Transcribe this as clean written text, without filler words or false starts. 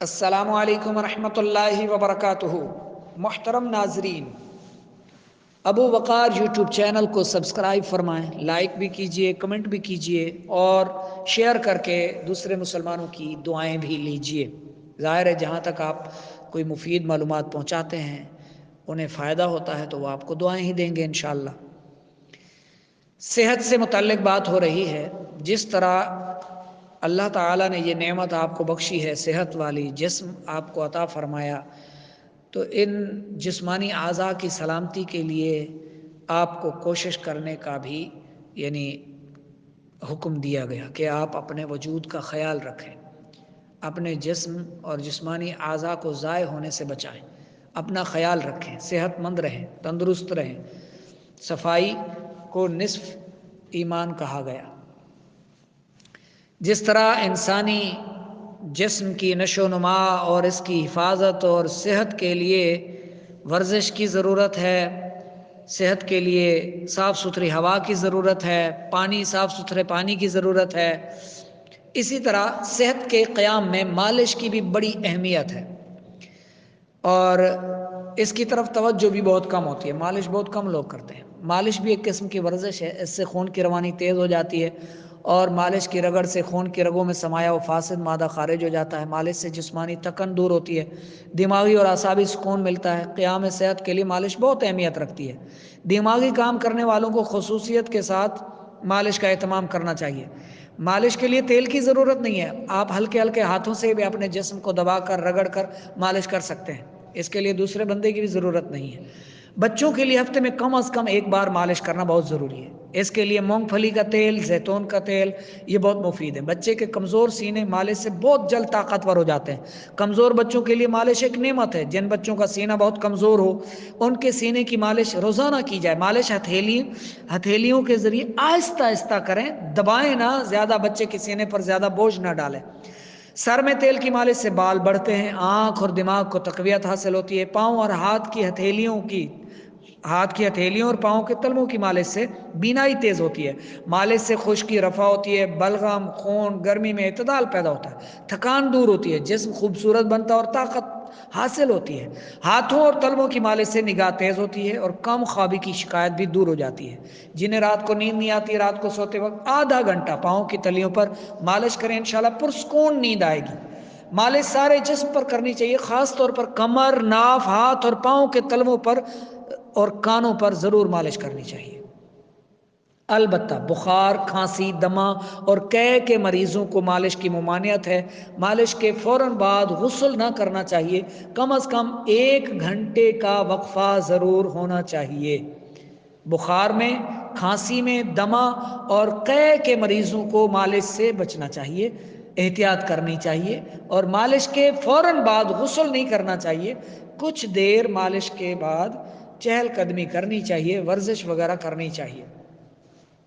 السلام علیکم ورحمۃ اللہ وبرکاتہ۔ محترم ناظرین، ابو وقار یوٹیوب چینل کو سبسکرائب فرمائیں، لائک بھی کیجئے، کمنٹ بھی کیجئے اور شیئر کر کے دوسرے مسلمانوں کی دعائیں بھی لیجئے۔ ظاہر ہے جہاں تک آپ کوئی مفید معلومات پہنچاتے ہیں انہیں فائدہ ہوتا ہے تو وہ آپ کو دعائیں ہی دیں گے انشاءاللہ۔ صحت سے متعلق بات ہو رہی ہے۔ جس طرح اللہ تعالیٰ نے یہ نعمت آپ کو بخشی ہے، صحت والی جسم آپ کو عطا فرمایا، تو ان جسمانی اعضاء کی سلامتی کے لیے آپ کو کوشش کرنے کا بھی حکم دیا گیا کہ آپ اپنے وجود کا خیال رکھیں، اپنے جسم اور جسمانی اعضاء کو ضائع ہونے سے بچائیں، اپنا خیال رکھیں، صحت مند رہیں، تندرست رہیں۔ صفائی کو نصف ایمان کہا گیا۔ جس طرح انسانی جسم کی نشو و نما اور اس کی حفاظت اور صحت کے لیے ورزش کی ضرورت ہے، صحت کے لیے صاف ستھری ہوا کی ضرورت ہے، صاف ستھرے پانی کی ضرورت ہے، اسی طرح صحت کے قیام میں مالش کی بھی بڑی اہمیت ہے اور اس کی طرف توجہ بھی بہت کم ہوتی ہے۔ مالش بہت کم لوگ کرتے ہیں۔ مالش بھی ایک قسم کی ورزش ہے، اس سے خون کی روانی تیز ہو جاتی ہے اور مالش کی رگڑ سے خون کی رگوں میں سمایا ہوا فاسد مادہ خارج ہو جاتا ہے۔ مالش سے جسمانی تکن دور ہوتی ہے، دماغی اور اعصابی سکون ملتا ہے۔ قیام صحت کے لیے مالش بہت اہمیت رکھتی ہے۔ دماغی کام کرنے والوں کو خصوصیت کے ساتھ مالش کا اہتمام کرنا چاہیے۔ مالش کے لیے تیل کی ضرورت نہیں ہے، آپ ہلکے ہلکے ہاتھوں سے بھی اپنے جسم کو دبا کر رگڑ کر مالش کر سکتے ہیں، اس کے لیے دوسرے بندے کی بھی ضرورت نہیں ہے۔ بچوں کے لیے ہفتے میں کم از کم ایک بار مالش کرنا بہت ضروری ہے۔ اس کے لیے مونگ پھلی کا تیل، زیتون کا تیل یہ بہت مفید ہے۔ بچے کے کمزور سینے مالش سے بہت جلد طاقتور ہو جاتے ہیں۔ کمزور بچوں کے لیے مالش ایک نعمت ہے۔ جن بچوں کا سینہ بہت کمزور ہو ان کے سینے کی مالش روزانہ کی جائے۔ مالش ہتھیلیوں کے ذریعے آہستہ آہستہ کریں، دبائیں نہ، زیادہ بچے کے سینے پر زیادہ بوجھ نہ ڈالیں۔ سر میں تیل کی مالش سے بال بڑھتے ہیں، آنکھ اور دماغ کو تقویت حاصل ہوتی ہے۔ پاؤں اور ہاتھ کی ہتھیلیوں اور پاؤں کے تلووں کی مالش سے بینائی تیز ہوتی ہے۔ مالش سے خشکی رفع ہوتی ہے، بلغم، خون، گرمی میں اعتدال پیدا ہوتا ہے، تھکان دور ہوتی ہے، جسم خوبصورت بنتا ہے اور طاقت حاصل ہوتی ہے۔ ہاتھوں اور تلووں کی مالش سے نگاہ تیز ہوتی ہے اور کم خوابی کی شکایت بھی دور ہو جاتی ہے۔ جنہیں رات کو نیند نہیں آتی، رات کو سوتے وقت آدھا گھنٹہ پاؤں کی تلیوں پر مالش کریں، انشاءاللہ پرسکون نیند آئے گی۔ مالش سارے جسم پر کرنی چاہیے، خاص طور پر کمر، ناف، ہاتھ اور پاؤں کے تلووں پر اور کانوں پر ضرور مالش کرنی چاہیے۔ البتہ بخار، کھانسی، دمہ اور قے کے مریضوں کو مالش کی ممانعت ہے۔ مالش کے فوراً بعد غسل نہ کرنا چاہیے، کم از کم 1 گھنٹے کا وقفہ ضرور ہونا چاہیے۔ بخار میں، کھانسی میں، دمہ اور قے کے مریضوں کو مالش سے بچنا چاہیے، احتیاط کرنی چاہیے اور مالش کے فوراً بعد غسل نہیں کرنا چاہیے۔ کچھ دیر مالش کے بعد چہل قدمی کرنی چاہیے، ورزش وغیرہ کرنی چاہیے۔